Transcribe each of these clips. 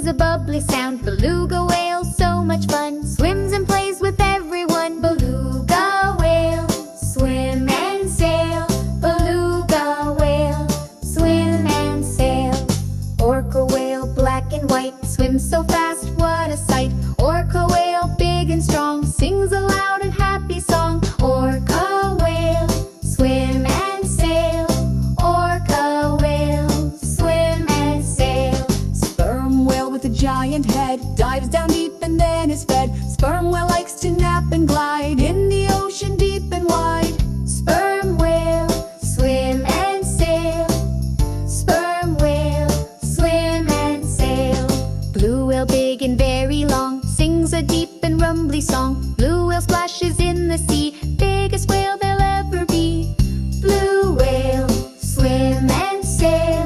sings a bubbly sound. Beluga whale, so much fun, swims and plays with everyone. Beluga whale, swim and sail. Beluga whale, swim and sail. Orca whale, black and white, swims so fast, what a sight. Orca whale, big and strong, sings a loud and happy song. Orca whale, swim and sail. Orca whale, swim and sail. Sperm whale with a giant head dives down deep and then is fed. Sperm whale likes to nap and glide in the ocean deep and wide. Sperm whale, swim and sail. Sperm whale, swim and sail. Blue whale, big and very long, sings a deep and rumbly song. Blue whale splashes in the sea, biggest whale there'll ever be. Blue whale, swim and sail.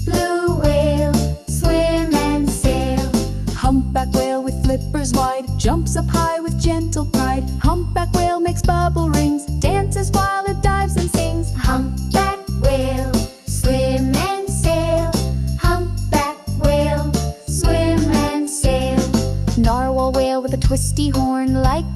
Blue whale, swim and sail. Humpback whale with flippers wide jumps up high with gentle pride. Humpback whale makes bubble rings, dances while it dives and sings. Humpback whale, swim and sail. Humpback whale, swim and sail. Narwhal whale with a twisty horn like